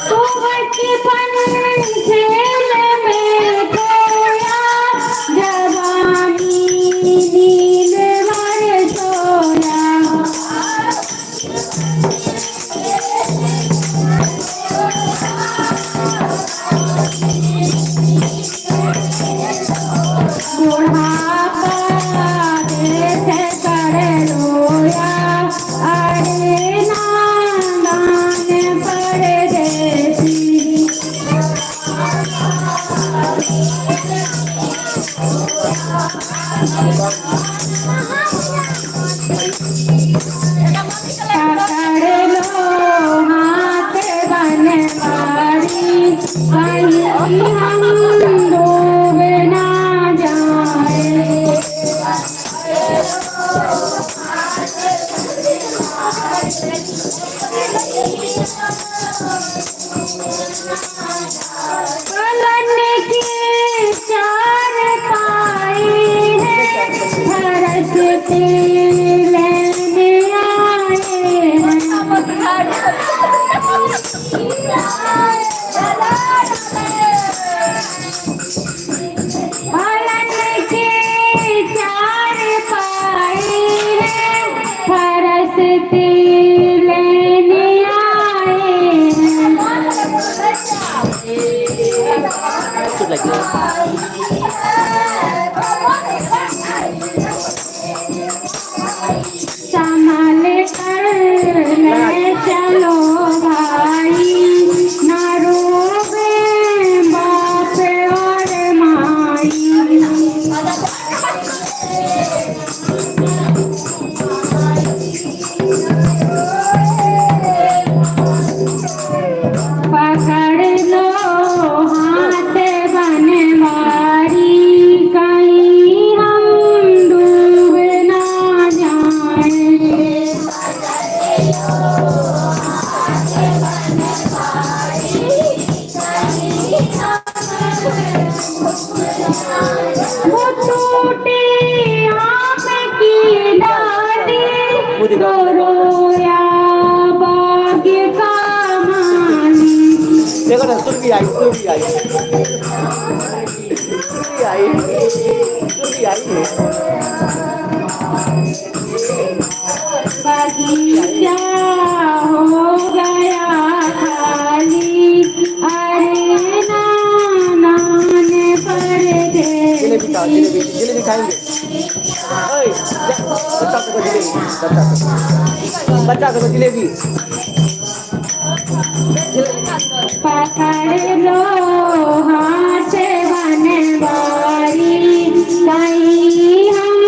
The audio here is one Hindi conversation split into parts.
तू बचपन खेल में खोया, जवानी नींद भर सोया। बुढ़ापा देख कर रोया, अरे नादान परदेसी। पकड़ लो हाथ बनवारी, कहीं हम डूब ना जाए। पलन की चार पाई है, फरसते लेने आए हैं। पलन की चार पाई है, फरसते लेने आए संभाल कर ले चलो भाई, ना रोवे बाप और माई। पकड़ लो हाथ बनवारी, कहीं हम डूब ना जाए। वो टूटी आम की डाली, रो रोया बाग का माली। देखो ना, सुरभि आई, सुरभि आई, सुरभि आई, सुरभि आई है। बगीचा हो गया खाली, अरे नादान परदेसी। जिलेबी खाओ, जिलेबी, जिलेबी खाएंगे। ओए, बच्चा को जिलेबी, बच्चा को जिलेबी। पकड़ लो हाथ बनवारी, कहीं हम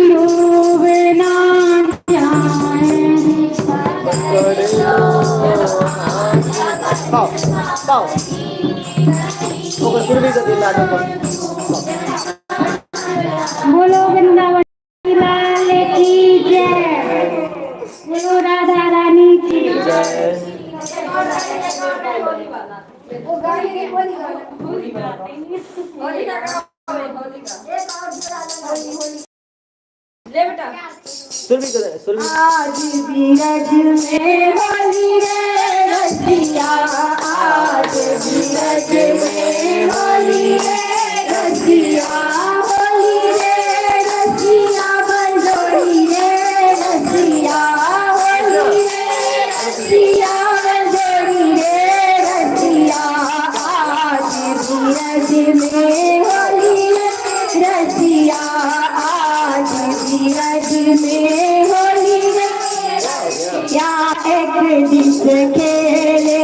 डूब ना जाए। खाओ, खाओ। ओके, सुरभि का दिल लाने को। बोलो वृंदावन लाल की जय, बोलो राधा रानी की जय। सुरभि को दे, सुरभि। आज बीरज में होली रे रसिया, आज बीरज में होली रे रसिया, होली रे रसिया, बंजोरी रे रसिया, होली रे रसिया, बंजोरी रे रसिया। आज बीरज में होली रे रसिया, आज बीरज में होली रे, या एक जिस खेले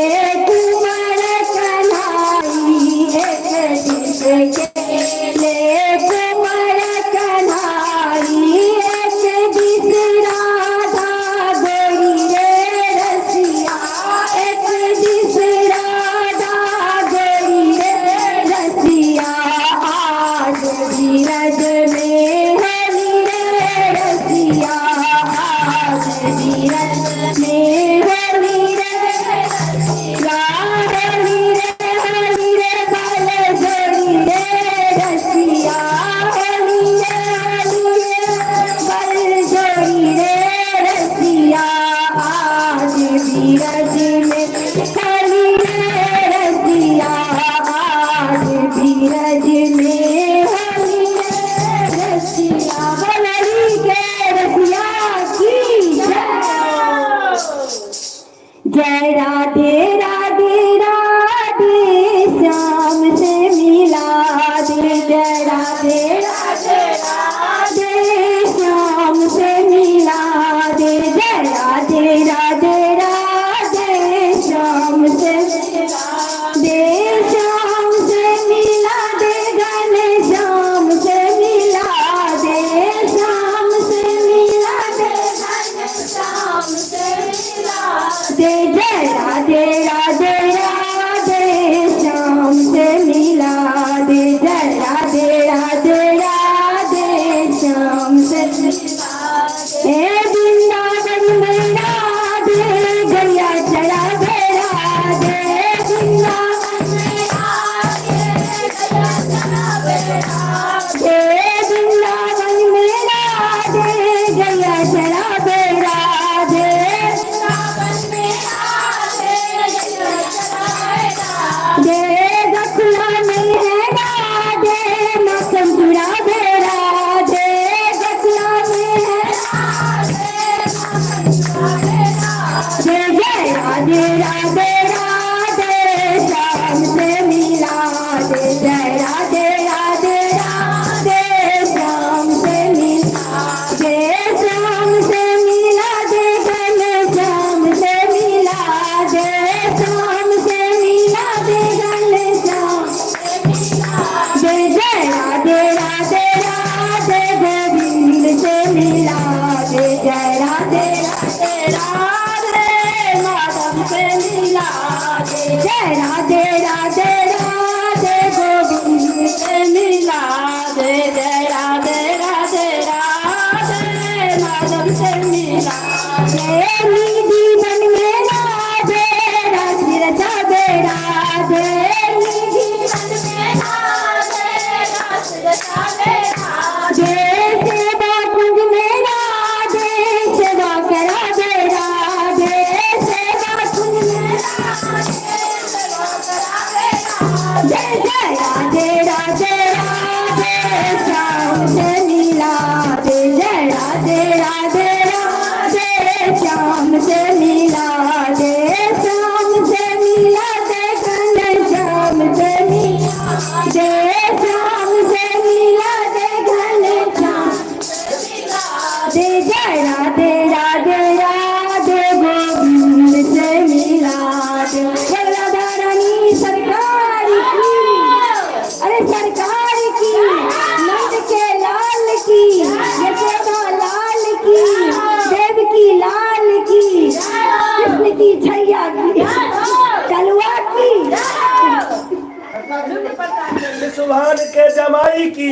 सुभान के जमाई की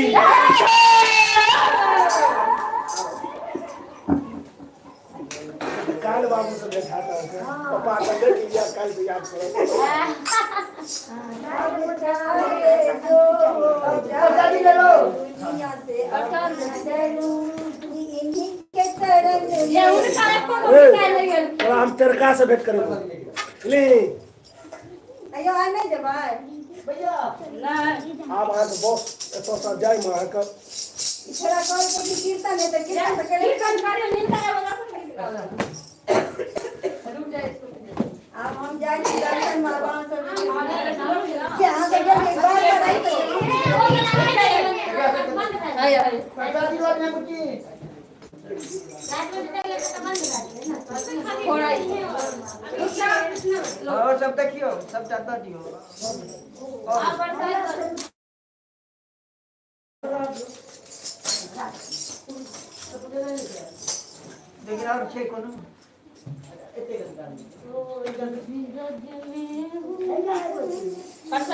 काल बाबू से बैठाता है पापा का दे दिया कल से याद करो आजादी ले लो और हम तेरका से भेंट करेंगे ले अयो आ नहीं जब भैया ना आप आ तो बॉस तो सब जाए मां का इधर कॉल को कीर्तन है तो कीर्तन करे नींदा है बता रुक जाए अब हम जाए दर्शन मारवा सब क्या हां से एक बार आई तो आया आजादी वाले हैं की और सब देखियो सब चाहता दियो देखिए और छे कोनो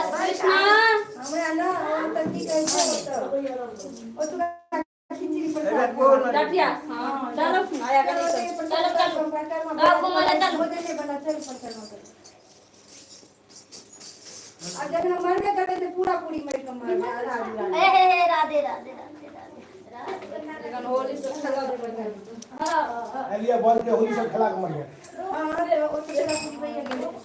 कृष्णा हमरा ना तक की कैसे होता ओ तू खिचड़ी पर डटिया हां चलो आया कर चलो अब बोले चल बोले से बना चल पर अगर हम मर गए तो पूरा पूरी मेरे को मार दे आधा आधा राधे राधे राधे लेकिन होली से खेला दे बढ़िया हां एलिया बोल के होली से खेला के मर गया हां अरे ओ तो पूरी भैया